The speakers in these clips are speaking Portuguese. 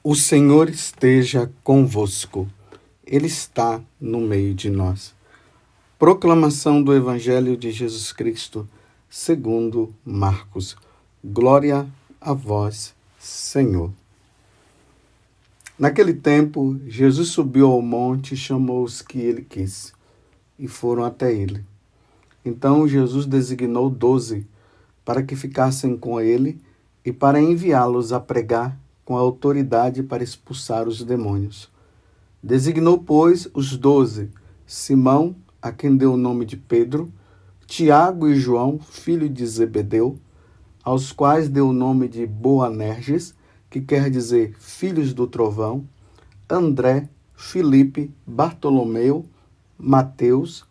O Senhor esteja convosco. Ele está no meio de nós. Proclamação do Evangelho de Jesus Cristo, segundo Marcos. Glória a vós, Senhor. Naquele tempo, Jesus subiu ao monte e chamou os que ele quis, e foram até ele. Então Jesus designou 12 para que ficassem com ele e para enviá-los a pregar com a autoridade para expulsar os demônios. Designou, pois, os 12, Simão, a quem deu o nome de Pedro, Tiago e João, filho de Zebedeu, aos quais deu o nome de Boanerges, que quer dizer filhos do trovão, André, Filipe, Bartolomeu, Mateus,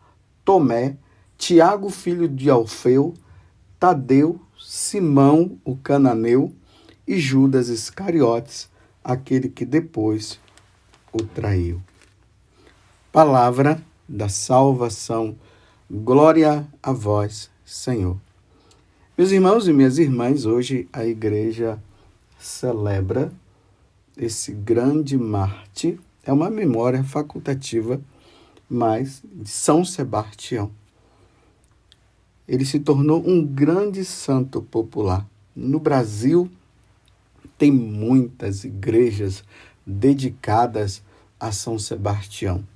Tomé, Tiago, filho de Alfeu, Tadeu, Simão, o cananeu, e Judas Iscariotes, aquele que depois o traiu. Palavra da salvação. Glória a vós, Senhor. Meus irmãos e minhas irmãs, hoje a igreja celebra esse grande mártir. É uma memória facultativa, mas de São Sebastião. Ele se tornou um grande santo popular. No Brasil, tem muitas igrejas dedicadas a São Sebastião.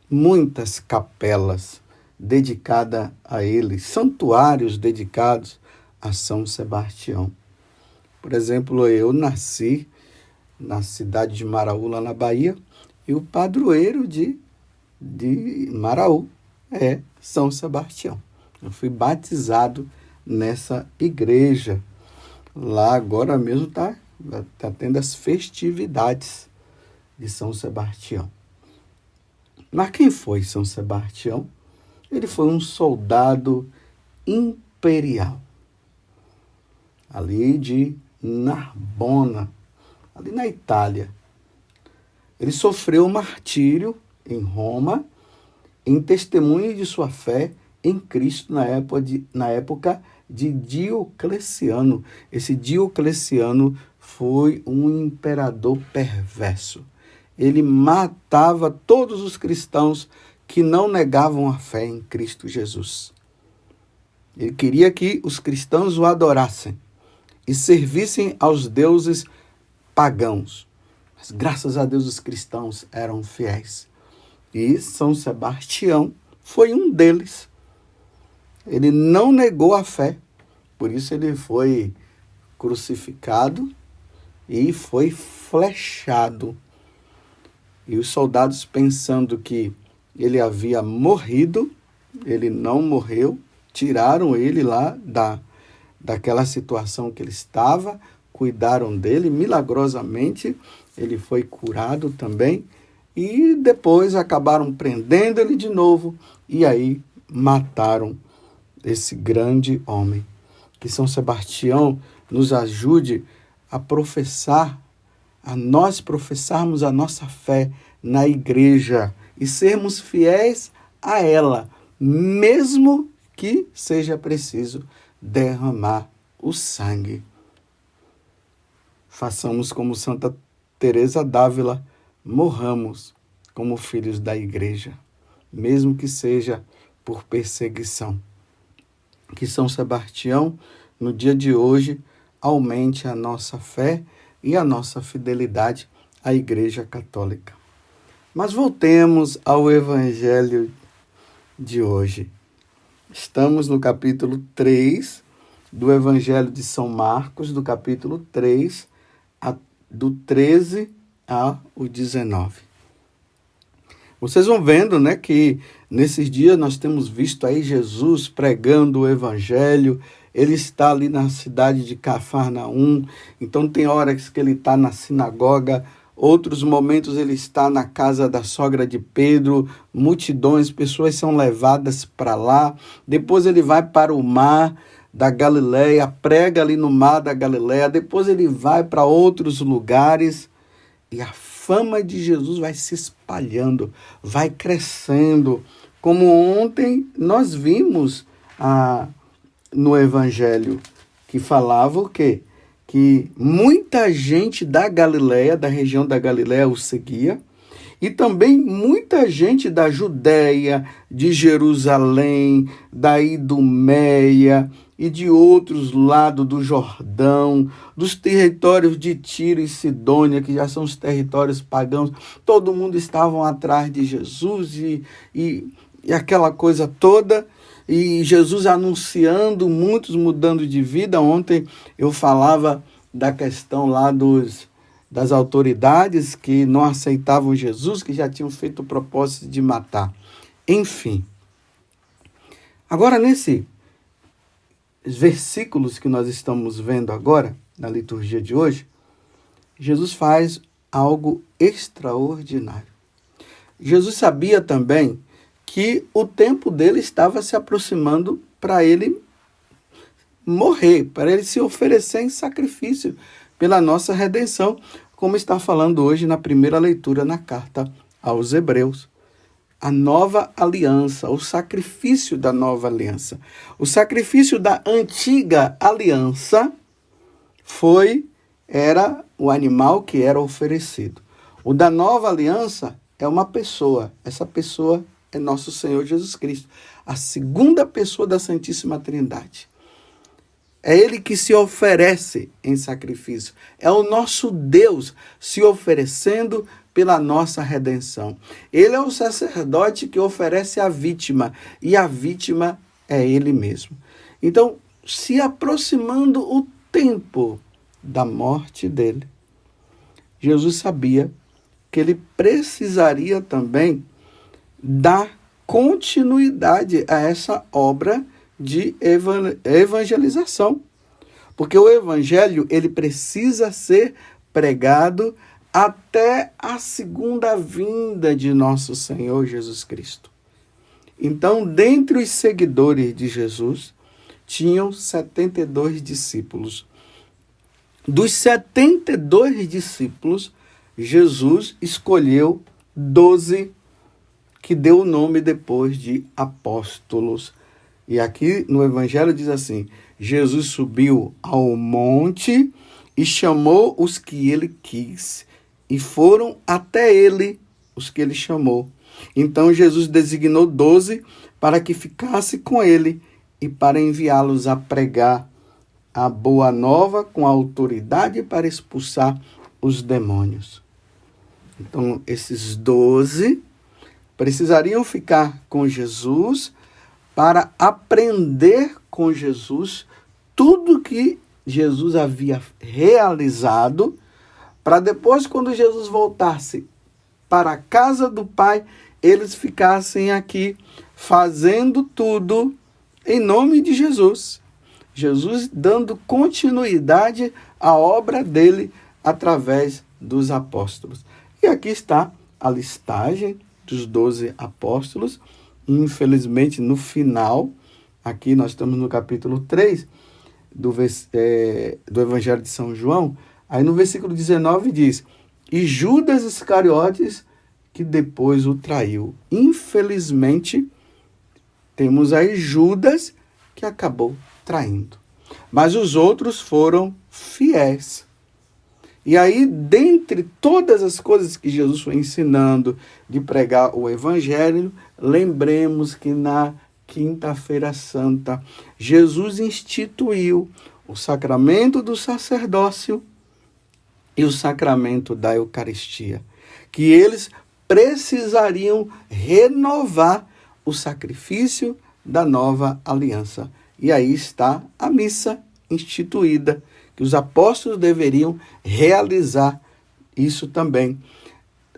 Muitas capelas dedicadas a ele, santuários dedicados a São Sebastião. Por exemplo, eu nasci na cidade de Maraú, lá na Bahia, e o padroeiro de Maraú é São Sebastião. Eu fui batizado nessa igreja. Lá agora mesmo está tendo as festividades de São Sebastião. Mas quem foi São Sebastião? Ele foi um soldado imperial, ali de Narbona, ali na Itália. Ele sofreu martírio em Roma, em testemunho de sua fé em Cristo na época de Diocleciano. Esse Diocleciano foi um imperador perverso. Ele matava todos os cristãos que não negavam a fé em Cristo Jesus. Ele queria que os cristãos o adorassem e servissem aos deuses pagãos. Mas graças a Deus os cristãos eram fiéis. E São Sebastião foi um deles. Ele não negou a fé, por isso ele foi crucificado e foi flechado. E os soldados, pensando que ele havia morrido, ele não morreu, tiraram ele lá daquela situação que ele estava, cuidaram dele, milagrosamente ele foi curado também, e depois acabaram prendendo ele de novo, e aí mataram esse grande homem. Que São Sebastião nos ajude a nós professarmos a nossa fé na igreja e sermos fiéis a ela, mesmo que seja preciso derramar o sangue. Façamos como Santa Teresa d'Ávila, morramos como filhos da igreja, mesmo que seja por perseguição. Que São Sebastião, no dia de hoje, aumente a nossa fé e a nossa fidelidade à Igreja Católica. Mas voltemos ao Evangelho de hoje. Estamos no capítulo 3 do Evangelho de São Marcos, do capítulo 3, do 13 ao 19. Vocês vão vendo, né, que nesses dias nós temos visto aí Jesus pregando o Evangelho. Ele está ali na cidade de Cafarnaum, então tem horas que ele está na sinagoga, outros momentos ele está na casa da sogra de Pedro, multidões, pessoas são levadas para lá. Depois ele vai para o mar da Galileia, prega ali no mar da Galileia, depois ele vai para outros lugares e a fama de Jesus vai se espalhando, vai crescendo. Como ontem nós vimos no Evangelho, que falava o quê? Que que muita gente da Galileia, da região da Galileia, o seguia, e também muita gente da Judéia, de Jerusalém, da Idumeia e de outros lados do Jordão, dos territórios de Tiro e Sidônia, que já são os territórios pagãos. Todo mundo estava atrás de Jesus e aquela coisa toda. E Jesus anunciando, muitos mudando de vida. Ontem eu falava da questão lá das autoridades que não aceitavam Jesus, que já tinham feito o propósito de matar. Enfim. Agora, nesses versículos que nós estamos vendo agora, na liturgia de hoje, Jesus faz algo extraordinário. Jesus sabia também que o tempo dele estava se aproximando para ele morrer, para ele se oferecer em sacrifício pela nossa redenção, como está falando hoje na primeira leitura na carta aos Hebreus. A nova aliança, o sacrifício da nova aliança. O sacrifício da antiga aliança era o animal que era oferecido. O da nova aliança é uma pessoa. Essa pessoa é nosso Senhor Jesus Cristo, a segunda pessoa da Santíssima Trindade. É Ele que se oferece em sacrifício. É o nosso Deus se oferecendo pela nossa redenção. Ele é o sacerdote que oferece a vítima, e a vítima é Ele mesmo. Então, se aproximando o tempo da morte dele, Jesus sabia que ele precisaria também dar continuidade a essa obra de evangelização. Porque o evangelho, ele precisa ser pregado até a segunda vinda de nosso Senhor Jesus Cristo. Então, dentre os seguidores de Jesus, tinham 72 discípulos. Dos 72 discípulos, Jesus escolheu 12 que deu o nome depois de apóstolos. E aqui no Evangelho diz assim: Jesus subiu ao monte e chamou os que ele quis, e foram até ele os que ele chamou. Então Jesus designou 12 para que ficasse com ele e para enviá-los a pregar a boa nova com autoridade para expulsar os demônios. Então esses 12 precisariam ficar com Jesus para aprender com Jesus tudo que Jesus havia realizado, para depois, quando Jesus voltasse para a casa do Pai, eles ficassem aqui fazendo tudo em nome de Jesus. Jesus dando continuidade à obra dele através dos apóstolos. E aqui está a listagem dos 12 apóstolos. Infelizmente, no final, aqui nós estamos no capítulo 3 do Evangelho de São João, aí no versículo 19 diz: e Judas Iscariotes, que depois o traiu. Infelizmente, temos aí Judas, que acabou traindo. Mas os outros foram fiéis. E aí, dentre todas as coisas que Jesus foi ensinando de pregar o Evangelho, lembremos que na Quinta-feira Santa, Jesus instituiu o sacramento do sacerdócio e o sacramento da Eucaristia, que eles precisariam renovar o sacrifício da nova aliança. E aí está a missa instituída, que os apóstolos deveriam realizar isso também.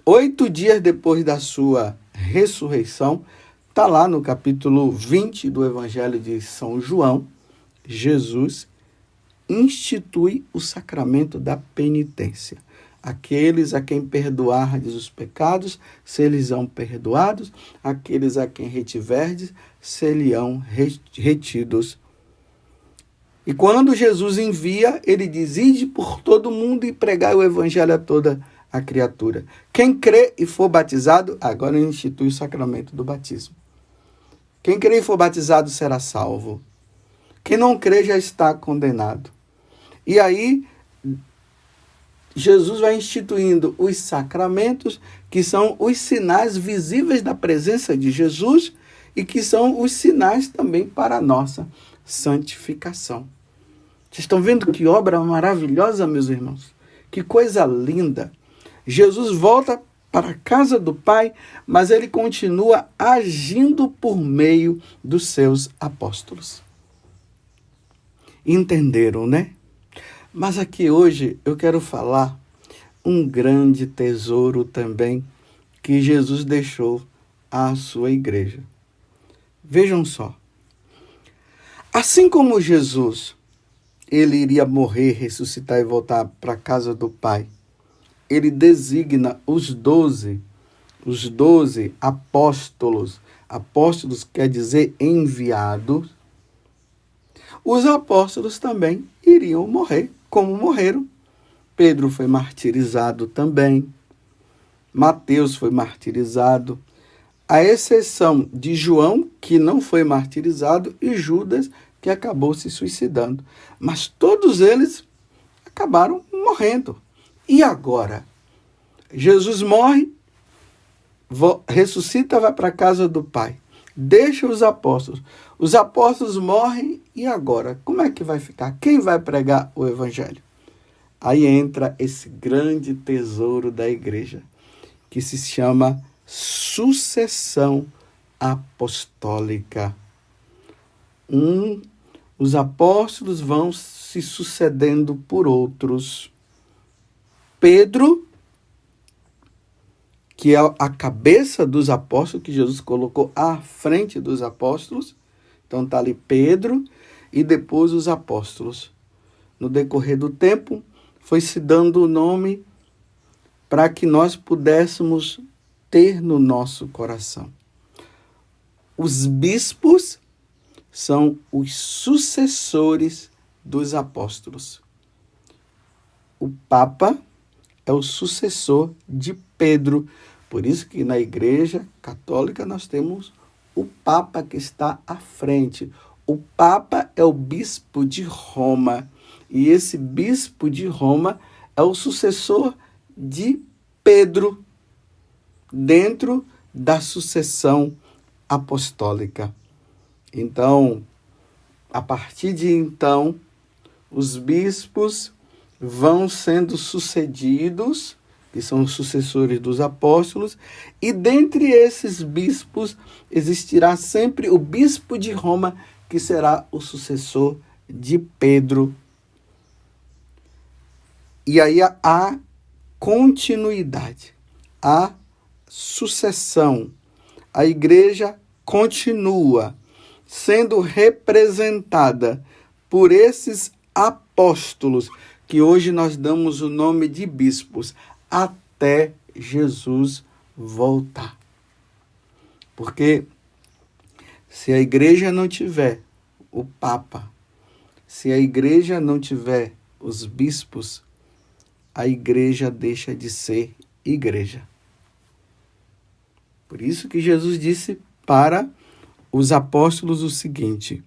8 dias depois da sua ressurreição, está lá no capítulo 20 do Evangelho de São João, Jesus institui o sacramento da penitência. Aqueles a quem perdoardes os pecados, se-lhes-ão perdoados. Aqueles a quem retiverdes, se-lhe-ão retidos. E quando Jesus envia, ele diz: ide por todo mundo e pregai o evangelho a toda a criatura. Quem crê e for batizado, agora ele institui o sacramento do batismo. Quem crê e for batizado será salvo. Quem não crê já está condenado. E aí, Jesus vai instituindo os sacramentos, que são os sinais visíveis da presença de Jesus e que são os sinais também para a nossa santificação. Vocês estão vendo que obra maravilhosa, meus irmãos? Que coisa linda! Jesus volta para a casa do Pai, mas ele continua agindo por meio dos seus apóstolos. Entenderam, né? Mas aqui hoje eu quero falar um grande tesouro também que Jesus deixou à sua igreja. Vejam só. Assim como Jesus, ele iria morrer, ressuscitar e voltar para a casa do Pai, ele designa os 12 apóstolos. Apóstolos quer dizer enviados. Os apóstolos também iriam morrer, como morreram. Pedro foi martirizado também. Mateus foi martirizado. À exceção de João, que não foi martirizado, e Judas, que acabou se suicidando. Mas todos eles acabaram morrendo. E agora? Jesus morre, ressuscita, vai para a casa do Pai. Deixa os apóstolos. Os apóstolos morrem e agora? Como é que vai ficar? Quem vai pregar o evangelho? Aí entra esse grande tesouro da igreja, que se chama sucessão apostólica. Os apóstolos vão se sucedendo por outros. Pedro, que é a cabeça dos apóstolos, que Jesus colocou à frente dos apóstolos. Então está ali Pedro e depois os apóstolos. No decorrer do tempo, foi se dando o nome para que nós pudéssemos ter no nosso coração. Os bispos são os sucessores dos apóstolos. O Papa é o sucessor de Pedro. Por isso que na Igreja Católica nós temos o Papa que está à frente. O Papa é o bispo de Roma. E esse bispo de Roma é o sucessor de Pedro, dentro da sucessão apostólica. Então, a partir de então, os bispos vão sendo sucedidos, que são os sucessores dos apóstolos, e dentre esses bispos existirá sempre o bispo de Roma, que será o sucessor de Pedro. E aí há continuidade, há sucessão. A igreja continua sendo representada por esses apóstolos, que hoje nós damos o nome de bispos, até Jesus voltar. Porque se a igreja não tiver o Papa, se a igreja não tiver os bispos, a igreja deixa de ser igreja. Por isso que Jesus disse para os apóstolos o seguinte: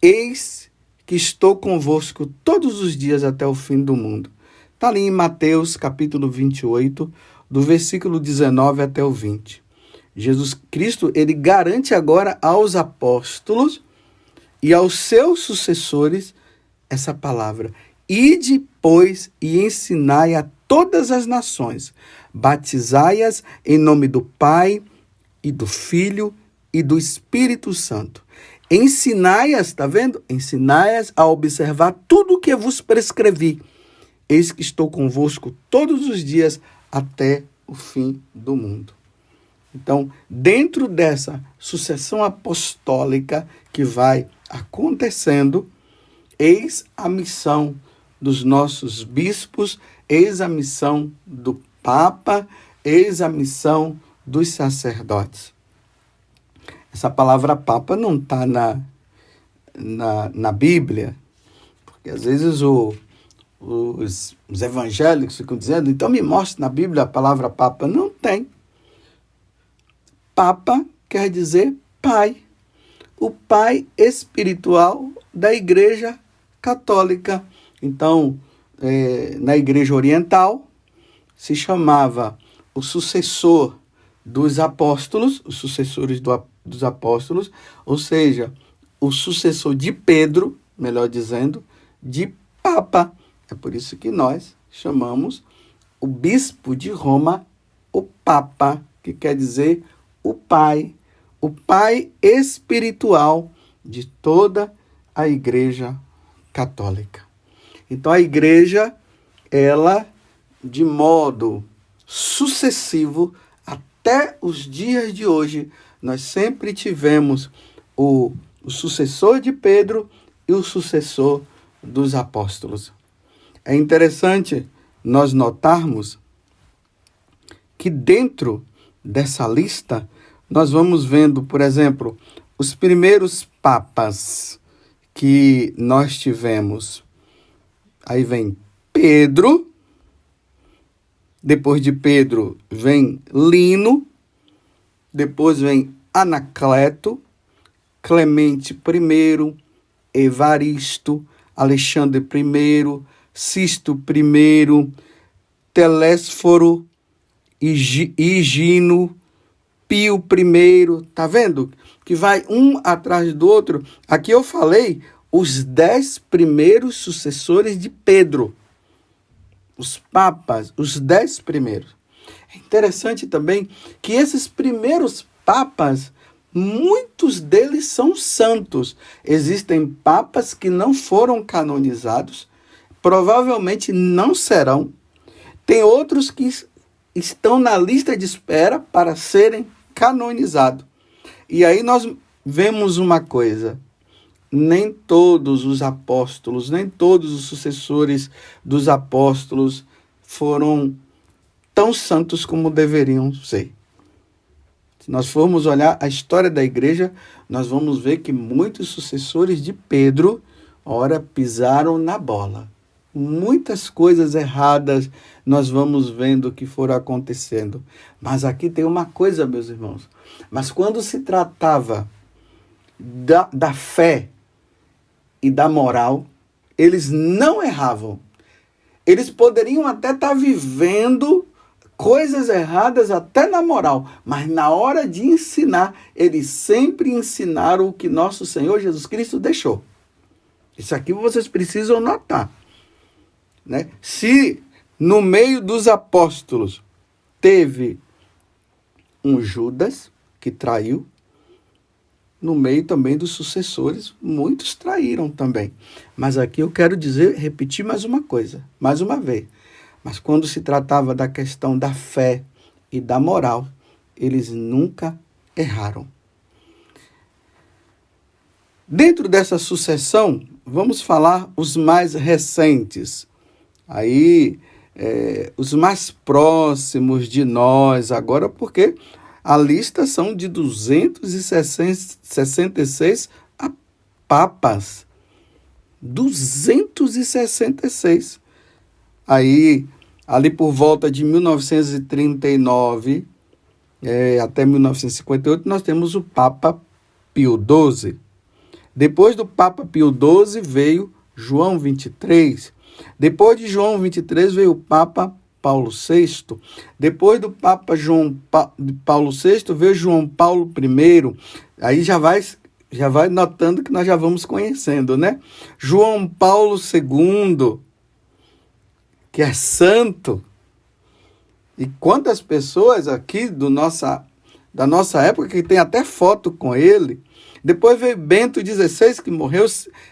eis que estou convosco todos os dias até o fim do mundo. Está ali em Mateus capítulo 28, do versículo 19 até o 20. Jesus Cristo, ele garante agora aos apóstolos e aos seus sucessores essa palavra: ide, pois, e ensinai a todas as nações, batizai-as em nome do Pai e do Filho e do Espírito Santo. Ensinai-as, está vendo? Ensinai-as a observar tudo o que vos prescrevi. Eis que estou convosco todos os dias até o fim do mundo. Então, dentro dessa sucessão apostólica que vai acontecendo, eis a missão dos nossos bispos, eis a missão do Papa, eis a missão dos sacerdotes. Essa palavra Papa não está na Bíblia, porque às vezes os evangélicos ficam dizendo, então me mostre na Bíblia a palavra Papa. Não tem. Papa quer dizer pai, o pai espiritual da Igreja Católica. Então, na Igreja Oriental, se chamava o sucessor dos apóstolos, os sucessores dos apóstolos, ou seja, o sucessor de Pedro, melhor dizendo, de Papa. É por isso que nós chamamos o bispo de Roma o Papa, que quer dizer o pai espiritual de toda a Igreja Católica. Então a Igreja, ela, de modo sucessivo, até os dias de hoje, nós sempre tivemos o sucessor de Pedro e o sucessor dos apóstolos. É interessante nós notarmos que dentro dessa lista nós vamos vendo, por exemplo, os primeiros papas que nós tivemos. Aí vem Pedro, depois de Pedro vem Lino, depois vem Anacleto, Clemente I, Evaristo, Alexandre I, Sisto I, Telésforo, Higino, Pio I, tá vendo? Que vai um atrás do outro. Aqui eu falei os 10 primeiros sucessores de Pedro. Os papas, os 10 primeiros. É interessante também que esses primeiros papas, muitos deles são santos. Existem papas que não foram canonizados, provavelmente não serão. Tem outros que estão na lista de espera para serem canonizados. E aí nós vemos uma coisa: nem todos os apóstolos, nem todos os sucessores dos apóstolos foram tão santos como deveriam ser. Se nós formos olhar a história da igreja, nós vamos ver que muitos sucessores de Pedro, ora, pisaram na bola. Muitas coisas erradas nós vamos vendo que foram acontecendo. Mas aqui tem uma coisa, meus irmãos. Mas quando se tratava da fé e da moral, eles não erravam. Eles poderiam até estar vivendo coisas erradas até na moral, mas na hora de ensinar, eles sempre ensinaram o que nosso Senhor Jesus Cristo deixou. Isso aqui vocês precisam notar, né? Se no meio dos apóstolos teve um Judas que traiu, no meio também dos sucessores, muitos traíram também. Mas aqui eu quero repetir mais uma coisa, mais uma vez. Mas quando se tratava da questão da fé e da moral, eles nunca erraram. Dentro dessa sucessão, vamos falar os mais recentes. Aí, os mais próximos de nós agora, porque a lista são de 266 papas. 266. Aí, ali por volta de 1939 até 1958, nós temos o Papa Pio XII. Depois do Papa Pio XII veio João XXIII. Depois de João XXIII veio o Papa Paulo VI. Depois do Papa Paulo VI veio João Paulo I. Aí já vai notando que nós já vamos conhecendo, né? João Paulo II, que é santo. E quantas pessoas aqui da nossa época que tem até foto com ele. Depois veio Bento XVI, que morreu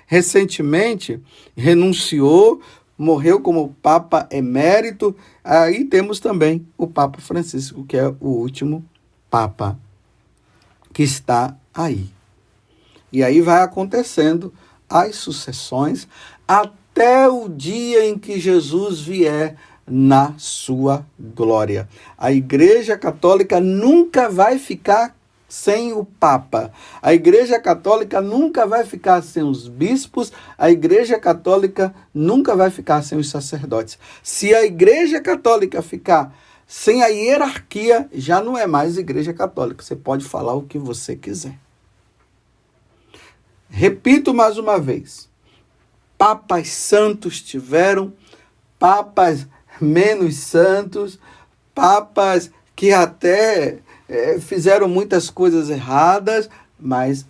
recentemente, renunciou, morreu como Papa emérito. Aí temos também o Papa Francisco, que é o último Papa que está aí. E aí vai acontecendo as sucessões até o dia em que Jesus vier na sua glória. A Igreja Católica nunca vai ficar sem o Papa. A Igreja Católica nunca vai ficar sem os bispos. A Igreja Católica nunca vai ficar sem os sacerdotes. Se a Igreja Católica ficar sem a hierarquia, já não é mais Igreja Católica. Você pode falar o que você quiser. Repito mais uma vez. Papas santos tiveram, papas menos santos, papas que até fizeram muitas coisas erradas, mas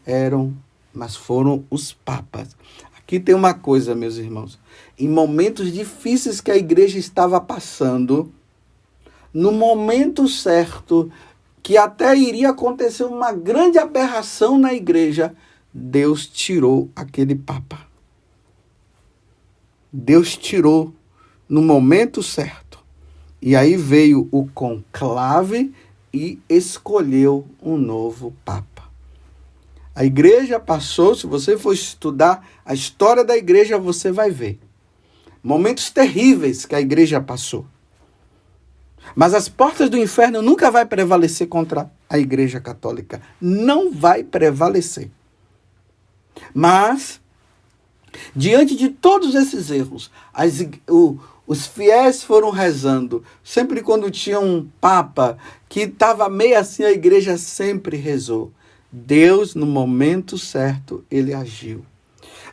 foram os papas. Aqui tem uma coisa, meus irmãos. Em momentos difíceis que a igreja estava passando, no momento certo, que até iria acontecer uma grande aberração na igreja, Deus tirou aquele papa. Deus tirou no momento certo. E aí veio o conclave e escolheu um novo papa. A igreja passou, se você for estudar a história da igreja, você vai ver momentos terríveis que a igreja passou. Mas as portas do inferno nunca vai prevalecer contra a igreja católica. Não vai prevalecer. Mas, diante de todos esses erros, os fiéis foram rezando. Sempre quando tinha um papa que estava meio assim, a igreja sempre rezou. Deus, no momento certo, ele agiu.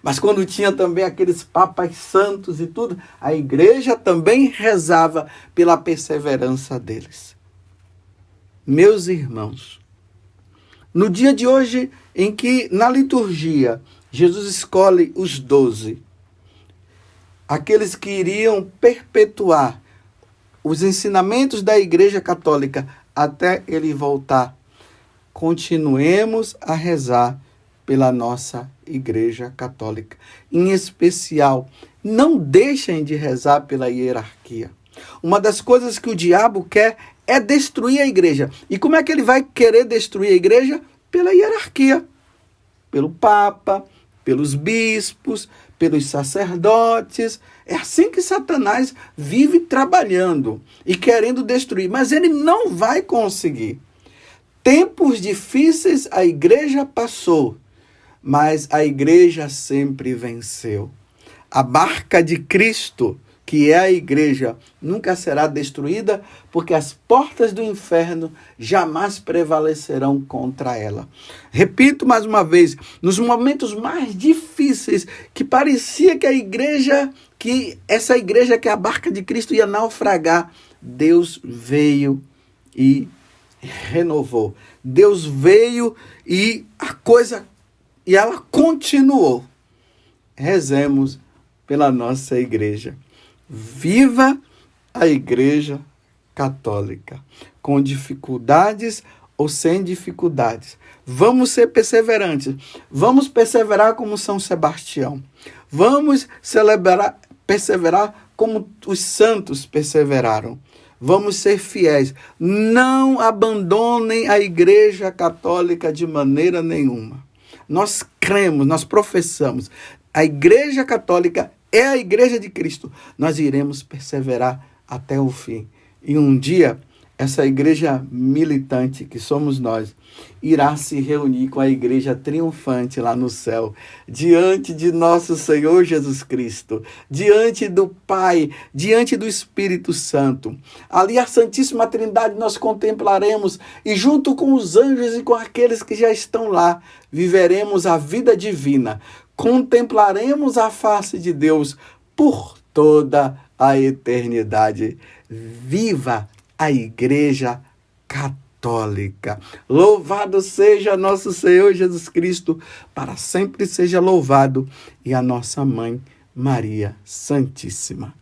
Mas quando tinha também aqueles papas santos e tudo, a igreja também rezava pela perseverança deles. Meus irmãos, no dia de hoje, em que na liturgia Jesus escolhe os 12, aqueles que iriam perpetuar os ensinamentos da Igreja Católica até ele voltar, continuemos a rezar pela nossa Igreja Católica. Em especial, não deixem de rezar pela hierarquia. Uma das coisas que o diabo quer é destruir a igreja. E como é que ele vai querer destruir a igreja? Pela hierarquia. Pelo Papa, pelos bispos, pelos sacerdotes. É assim que Satanás vive trabalhando e querendo destruir. Mas ele não vai conseguir. Tempos difíceis a igreja passou, mas a igreja sempre venceu. A marca de Cristo, que é a igreja, nunca será destruída, porque as portas do inferno jamais prevalecerão contra ela. Repito mais uma vez, nos momentos mais difíceis, que parecia que essa igreja, que é a barca de Cristo, ia naufragar, Deus veio e renovou. Deus veio e ela continuou. Rezemos pela nossa igreja. Viva a Igreja Católica, com dificuldades ou sem dificuldades. Vamos ser perseverantes. Vamos perseverar como São Sebastião. Vamos perseverar como os santos perseveraram. Vamos ser fiéis. Não abandonem a Igreja Católica de maneira nenhuma. Nós cremos, nós professamos. A Igreja Católica é a Igreja de Cristo. Nós iremos perseverar até o fim. E um dia, essa igreja militante, que somos nós, irá se reunir com a igreja triunfante lá no céu, diante de nosso Senhor Jesus Cristo, diante do Pai, diante do Espírito Santo. Ali a Santíssima Trindade nós contemplaremos e junto com os anjos e com aqueles que já estão lá, viveremos a vida divina. Contemplaremos a face de Deus por toda a eternidade. Viva a Igreja Católica! Louvado seja nosso Senhor Jesus Cristo, para sempre seja louvado, e a nossa Mãe Maria Santíssima.